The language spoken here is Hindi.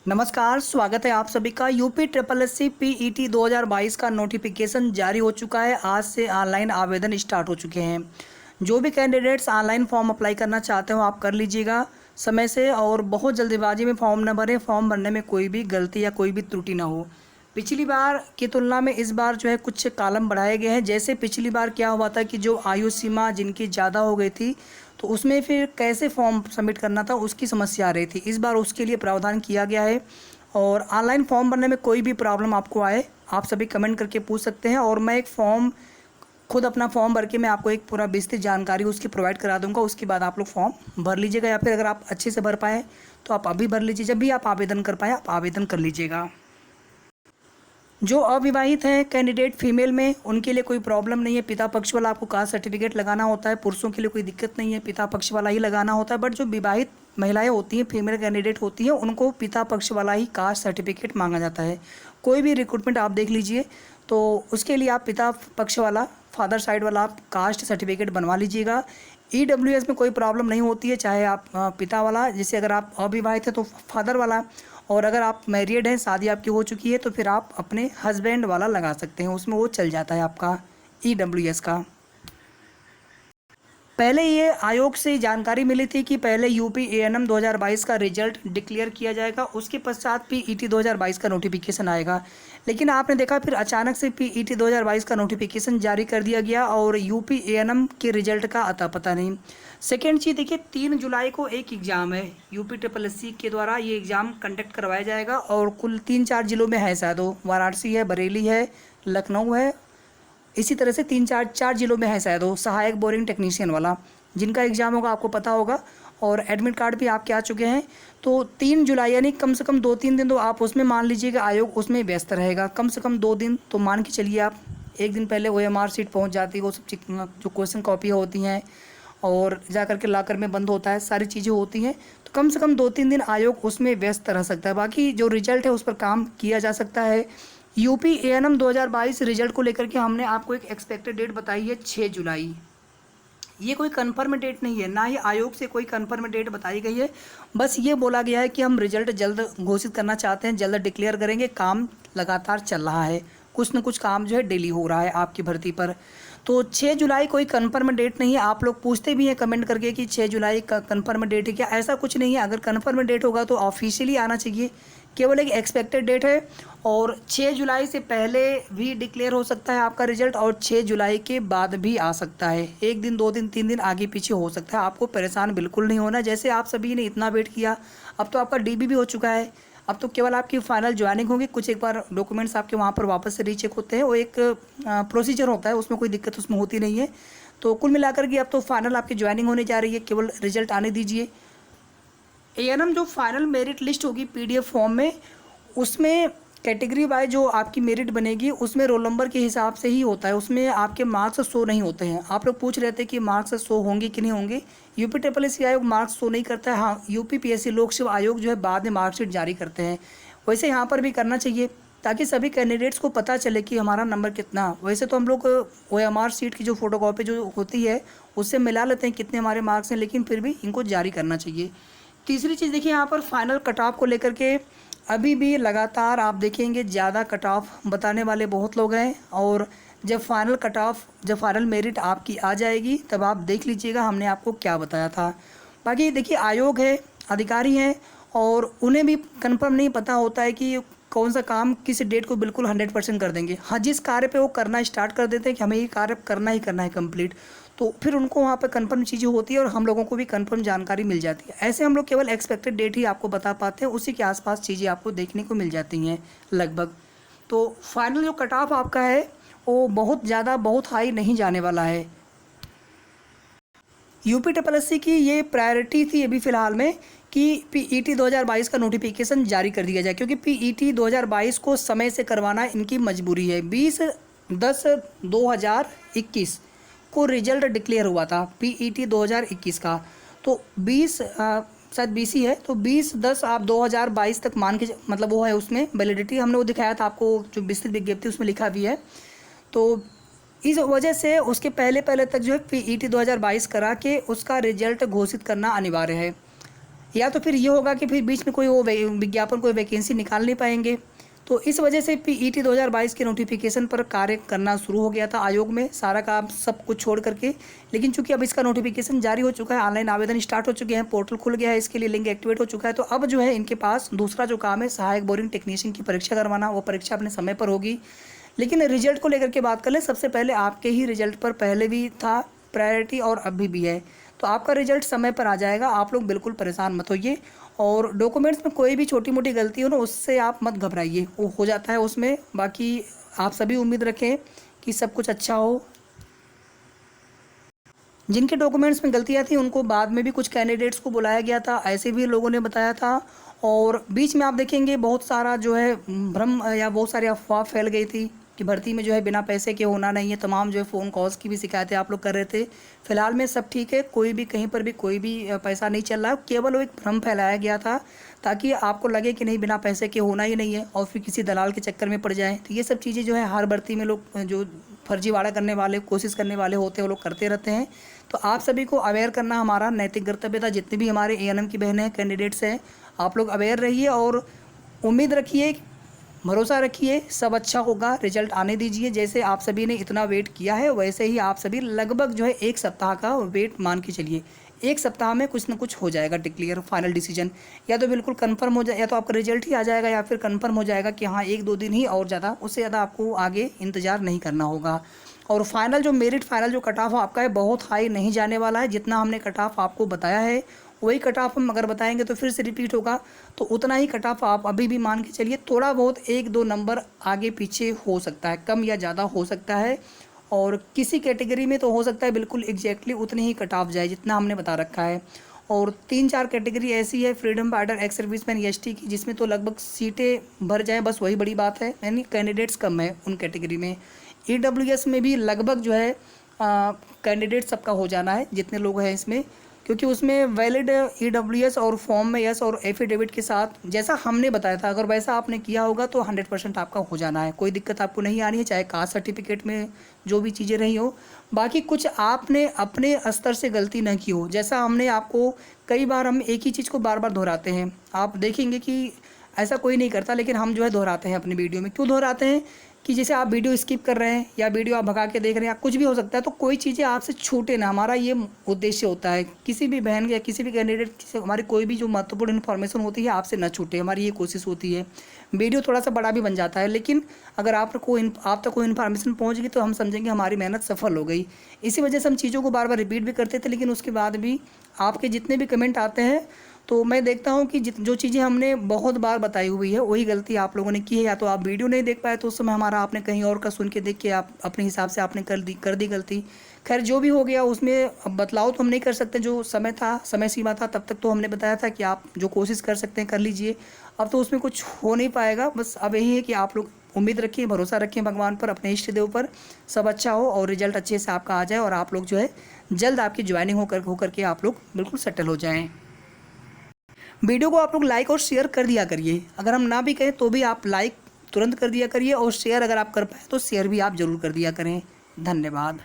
नमस्कार, स्वागत है आप सभी का। UP triple S C PET 2022 का नोटिफिकेशन जारी हो चुका है। आज से ऑनलाइन आवेदन स्टार्ट हो चुके हैं। जो भी कैंडिडेट्स ऑनलाइन फॉर्म अप्लाई करना चाहते हो आप कर लीजिएगा समय से, और बहुत जल्दीबाजी में फॉर्म न भरें। फॉर्म भरने में कोई भी गलती या कोई भी त्रुटि ना हो। पिछली बार की तुलना में इस बार जो है कुछ कॉलम बढ़ाए गए हैं। जैसे पिछली बार क्या हुआ था कि जो आयु सीमा जिनकी ज़्यादा हो गई थी, तो उसमें फिर कैसे फॉर्म सबमिट करना था उसकी समस्या आ रही थी। इस बार उसके लिए प्रावधान किया गया है। और ऑनलाइन फॉर्म भरने में कोई भी प्रॉब्लम आपको आए, आप सभी कमेंट करके पूछ सकते हैं, और मैं एक फॉर्म खुद अपना फॉर्म भर के मैं आपको एक पूरा विस्तृत जानकारी उसकी प्रोवाइड करा दूंगा। उसके बाद आप लोग फॉर्म भर लीजिएगा, या फिर अगर आप अच्छे से भर पाएँ तो आप अभी भर लीजिए। जब भी आप आवेदन कर पाएँ आप आवेदन कर लीजिएगा। जो अविवाहित हैं कैंडिडेट फीमेल में, उनके लिए कोई प्रॉब्लम नहीं है। पिता पक्ष वाला आपको कास्ट सर्टिफिकेट लगाना होता है। पुरुषों के लिए कोई दिक्कत नहीं है, पिता पक्ष वाला ही लगाना होता है। बट जो विवाहित महिलाएं होती हैं, फीमेल कैंडिडेट होती हैं, उनको पिता पक्ष वाला ही कास्ट सर्टिफिकेट मांगा जाता है। कोई भी रिक्रूटमेंट आप देख लीजिए तो उसके लिए आप पिता पक्ष वाला, फादर साइड वाला आप कास्ट सर्टिफिकेट बनवा लीजिएगा। ईडब्ल्यूएस में कोई प्रॉब्लम नहीं होती है, चाहे आप पिता वाला, जैसे अगर आप अविवाहित हैं तो फादर वाला, और अगर आप मैरिड हैं, शादी आपकी हो चुकी है, तो फिर आप अपने हस्बैंड वाला लगा सकते हैं। उसमें वो चल जाता है आपका ईडब्ल्यूएस का। पहले ये आयोग से जानकारी मिली थी कि पहले यूपी एएनएम 2022 का रिजल्ट डिक्लेयर किया जाएगा, उसके पश्चात पीईटी 2022 का नोटिफिकेशन आएगा। लेकिन आपने देखा फिर अचानक से पीईटी 2022 का नोटिफिकेशन जारी कर दिया गया, और यूपी एएनएम के रिजल्ट का अता पता नहीं। सेकेंड चीज़ देखिए, 3 जुलाई को एक एग्ज़ाम है यूपी ट्रिपल एस सी के द्वारा, ये एग्ज़ाम कंडक्ट करवाया जाएगा। और कुल 3-4 जिलों में है, शायद वो वाराणसी है, बरेली है, लखनऊ है, इसी तरह से 3-4 जिलों में है शायद वो सहायक बोरिंग टेक्नीशियन वाला, जिनका एग्ज़ाम होगा आपको पता होगा। और एडमिट कार्ड भी आपके आ चुके हैं। तो 3 जुलाई यानी कम से कम 2-3 दिन तो आप उसमें मान लीजिएगा आयोग उसमें व्यस्त रहेगा। कम से कम 2 दिन तो मान के चलिए आप। एक दिन पहले ओएमआर सीट पहुंच जाती है, वो सब जो क्वेश्चन कॉपी होती हैं और जा करके लॉकर में बंद होता है, सारी चीज़ें होती हैं। तो कम से कम 2-3 दिन आयोग उसमें व्यस्त रह सकता है। बाकी जो रिजल्ट है उस पर काम किया जा सकता है। यूपी एएनएम 2022 रिजल्ट को लेकर के हमने आपको एक एक्सपेक्टेड डेट बताई है 6 जुलाई। ये कोई कंफर्म डेट नहीं है, ना ही आयोग से कोई कंफर्म डेट बताई गई है। बस ये बोला गया है कि हम रिजल्ट जल्द घोषित करना चाहते हैं, जल्द डिक्लेयर करेंगे। काम लगातार चल रहा है, कुछ न कुछ काम जो है डेली हो रहा है आपकी भर्ती पर। तो 6 जुलाई कोई कंफर्म डेट नहीं है। आप लोग पूछते भी हैं कमेंट करके कि 6 जुलाई का कंफर्म डेट है क्या? ऐसा कुछ नहीं है। अगर कंफर्म डेट होगा तो ऑफिशियली आना चाहिए, केवल एक एक्सपेक्टेड डेट है। और 6 जुलाई से पहले भी डिक्लेयर हो सकता है आपका रिजल्ट, और 6 जुलाई के बाद भी आ सकता है। 1 दिन, 2 दिन, 3 दिन आगे पीछे हो सकता है। आपको परेशान बिल्कुल नहीं होना। जैसे आप सभी ने इतना वेट किया, अब तो आपका डीबी भी हो चुका है। अब तो केवल आपकी फाइनल ज्वाइनिंग होगी। कुछ एक बार डॉक्यूमेंट्स आपके वहाँ पर वापस से रीचेक होते हैं, वो एक प्रोसीजर होता है, उसमें कोई दिक्कत उसमें होती नहीं है। तो कुल मिलाकर के अब तो फाइनल आपकी ज्वाइनिंग होने जा रही है, केवल रिजल्ट आने दीजिए। एएनएम जो फाइनल मेरिट लिस्ट होगी पीडीएफ फॉर्म में, उसमें कैटेगरी वाइज जो आपकी मेरिट बनेगी उसमें रोल नंबर के हिसाब से ही होता है। उसमें आपके मार्क्स शो नहीं होते हैं। आप लोग पूछ रहे थे कि मार्क्स शो होंगे कि नहीं होंगे। यूपी ट्रिपल एस सी आयोग मार्क्स शो नहीं करता है। हाँ, यूपी पीएससी लोक सेवा आयोग जो है बाद में मार्कशीट जारी करते हैं। वैसे यहाँ पर भी करना चाहिए ताकि सभी कैंडिडेट्स को पता चले कि हमारा नंबर कितना। वैसे तो हम लोग ओएमआर सीट की जो फोटोकॉपी जो होती है उससे मिला लेते हैं कितने हमारे मार्क्स हैं, लेकिन फिर भी इनको जारी करना चाहिए। तीसरी चीज़ देखिए, यहाँ पर फाइनल कट ऑफ को लेकर के अभी भी लगातार आप देखेंगे ज़्यादा कट ऑफ बताने वाले बहुत लोग हैं। और जब फाइनल मेरिट आपकी आ जाएगी तब आप देख लीजिएगा हमने आपको क्या बताया था। बाकी देखिए, आयोग है, अधिकारी हैं, और उन्हें भी कंफर्म नहीं पता होता है कि कौन सा काम किस डेट को बिल्कुल 100% कर देंगे। हाँ, जिस कार्य पे वो करना स्टार्ट कर देते हैं कि हमें ये कार्य करना ही करना है कंप्लीट, तो फिर उनको वहाँ पे कंफर्म चीज़ें होती है और हम लोगों को भी कंफर्म जानकारी मिल जाती है। ऐसे हम लोग केवल एक्सपेक्टेड डेट ही आपको बता पाते हैं, उसी के आसपास चीज़ें आपको देखने को मिल जाती हैं लगभग। तो फाइनल जो कट ऑफ आपका है वो बहुत ज़्यादा, बहुत हाई नहीं जाने वाला है। यूपी ट्रिपल एस सी की ये प्रायोरिटी थी अभी फ़िलहाल में कि पीईटी 2022 का नोटिफिकेशन जारी कर दिया जाए, क्योंकि पीईटी 2022 को समय से करवाना इनकी मजबूरी है। 20/10/2021 को रिजल्ट डिक्लेयर हुआ था पीईटी 2021 का। तो 20 शायद 20 ही है, तो 20/10 आप 2022 तक मान के मतलब वो है, उसमें वैलिडिटी हमने वो दिखाया था आपको, जो विस्तृत विज्ञप्ति उसमें लिखा भी है। तो इस वजह से उसके पहले तक जो है पीईटी 2022 करा के उसका रिजल्ट घोषित करना अनिवार्य है। या तो फिर ये होगा कि फिर बीच में कोई वो विज्ञापन कोई वैकेंसी निकाल नहीं पाएंगे। तो इस वजह से पीईटी 2022 के नोटिफिकेशन पर कार्य करना शुरू हो गया था आयोग में, सारा काम सब कुछ छोड़ करके। लेकिन चूंकि अब इसका नोटिफिकेशन जारी हो चुका है, ऑनलाइन आवेदन स्टार्ट हो चुके हैं, पोर्टल खुल गया है, इसके लिए लिंक एक्टिवेट हो चुका है, तो अब जो है इनके पास दूसरा जो काम है सहायक बोरिंग टेक्नीशियन की परीक्षा करवाना, वो परीक्षा अपने समय पर होगी। लेकिन रिजल्ट को लेकर के बात कर ले, सबसे पहले आपके ही रिजल्ट पर पहले भी था प्रायोरिटी और अभी भी है, तो आपका रिजल्ट समय पर आ जाएगा, आप लोग बिल्कुल परेशान मत होइए। और डॉक्यूमेंट्स में कोई भी छोटी मोटी गलती हो ना, उससे आप मत घबराइए, वो हो जाता है उसमें। बाकी आप सभी उम्मीद रखें कि सब कुछ अच्छा हो। जिनके डॉक्यूमेंट्स में गलतियाँ थी उनको बाद में भी कुछ कैंडिडेट्स को बुलाया गया था, ऐसे भी लोगों ने बताया था। और बीच में आप देखेंगे बहुत सारा जो है भ्रम या बहुत सारी अफवाह फैल गई थी कि भर्ती में जो है बिना पैसे के होना नहीं है, तमाम जो है फ़ोन कॉल्स की भी शिकायतें आप लोग कर रहे थे। फिलहाल में सब ठीक है, कोई भी कहीं पर भी कोई भी पैसा नहीं चल रहा है, केवल वो एक भ्रम फैलाया गया था ताकि आपको लगे कि नहीं बिना पैसे के होना ही नहीं है और फिर किसी दलाल के चक्कर में पड़ जाए। तो ये सब चीज़ें जो है हर भर्ती में लोग जो फर्जीवाड़ा करने वाले, कोशिश करने वाले होते हैं, वो लोग करते रहते हैं। तो आप सभी को अवेयर करना हमारा नैतिक कर्तव्य था। जितने भी हमारे एएनएम की बहनें हैं, कैंडिडेट्स हैं, आप लोग अवेयर रहिए और उम्मीद रखिए, भरोसा रखिए, सब अच्छा होगा। रिजल्ट आने दीजिए। जैसे आप सभी ने इतना वेट किया है वैसे ही आप सभी लगभग जो है 1 सप्ताह का वेट मान के चलिए, 1 सप्ताह में कुछ ना कुछ हो जाएगा डिक्लेयर, फाइनल डिसीजन या तो बिल्कुल कंफर्म हो जाए, या तो आपका रिजल्ट ही आ जाएगा, या फिर कंफर्म हो जाएगा कि हाँ 1-2 दिन ही, और ज़्यादा उससे ज़्यादा आपको आगे इंतज़ार नहीं करना होगा। और फाइनल जो मेरिट फाइनल जो कट ऑफ आपका है बहुत हाई नहीं जाने वाला है। जितना हमने कट ऑफ आपको बताया है वही कट ऑफ हम अगर बताएंगे तो फिर से रिपीट होगा, तो उतना ही कट ऑफ आप अभी भी मान के चलिए। थोड़ा बहुत 1-2 नंबर आगे पीछे हो सकता है, कम या ज़्यादा हो सकता है, और किसी कैटेगरी में तो हो सकता है बिल्कुल एग्जैक्टली उतनी ही कट ऑफ जाए जितना हमने बता रखा है। और 3-4 कैटेगरी ऐसी है, freedom fighter, ex serviceman, ST की, जिसमें तो लगभग सीटें भर जाएँ, बस वही बड़ी बात है, यानी कैंडिडेट्स कम है उन कैटेगरी में। ईडब्ल्यूएस में भी लगभग जो है कैंडिडेट सबका हो जाना है जितने लोग हैं इसमें, क्योंकि उसमें वैलिड ईडब्ल्यूएस और फॉर्म में यस और एफिडेविट के साथ जैसा हमने बताया था, अगर वैसा आपने किया होगा तो 100% आपका हो जाना है, कोई दिक्कत आपको नहीं आनी है, चाहे कास्ट सर्टिफिकेट में जो भी चीज़ें रही हो। बाकी कुछ आपने अपने स्तर से गलती न की हो, जैसा हमने आपको कई बार, हम एक ही चीज़ को बार बार दोहराते हैं, आप देखेंगे कि ऐसा कोई नहीं करता, लेकिन हम जो है दोहराते हैं अपनी वीडियो में। क्यों दोहराते हैं कि जैसे आप वीडियो स्किप कर रहे हैं या वीडियो आप भगा के देख रहे हैं या कुछ भी हो सकता है, तो कोई चीज़ें आपसे छूटे ना, हमारा ये उद्देश्य होता है। किसी भी बहन या किसी भी कैंडिडेट से हमारी कोई भी जो महत्वपूर्ण इन्फॉर्मेशन होती है आपसे न छूटे, हमारी ये कोशिश होती है। वीडियो थोड़ा सा बड़ा भी बन जाता है, लेकिन अगर आप तक कोई इन्फॉर्मेशन पहुँच गई तो हम समझेंगे हमारी मेहनत सफल हो गई। इसी वजह से हम चीज़ों को बार बार रिपीट भी करते थे, लेकिन उसके बाद भी आपके जितने भी कमेंट आते हैं तो मैं देखता हूँ कि जो चीज़ें हमने बहुत बार बताई हुई है वही गलती आप लोगों ने की है, या तो आप वीडियो नहीं देख पाए तो उस समय हमारा आपने कहीं और का सुन के देख के आप अपने हिसाब से आपने कर दी गलती। खैर जो भी हो गया उसमें अब बदलाव तो हम नहीं कर सकते, जो समय था, समय सीमा था, तब तक तो हमने बताया था कि आप जो कोशिश कर सकते हैं कर लीजिए। अब तो उसमें कुछ हो नहीं पाएगा, बस अब यही है कि आप लोग उम्मीद रखिए, भरोसा रखें भगवान पर, अपने इष्ट देव पर, सब अच्छा हो और रिजल्ट अच्छे से आपका आ जाए और आप लोग जो है जल्द आपकी ज्वाइनिंग होकर के आप लोग बिल्कुल सेटल हो जाएँ। वीडियो को आप लोग लाइक और शेयर कर दिया करिए, अगर हम ना भी कहें तो भी आप लाइक तुरंत कर दिया करिए, और शेयर अगर आप कर पाए तो शेयर भी आप ज़रूर कर दिया करें। धन्यवाद।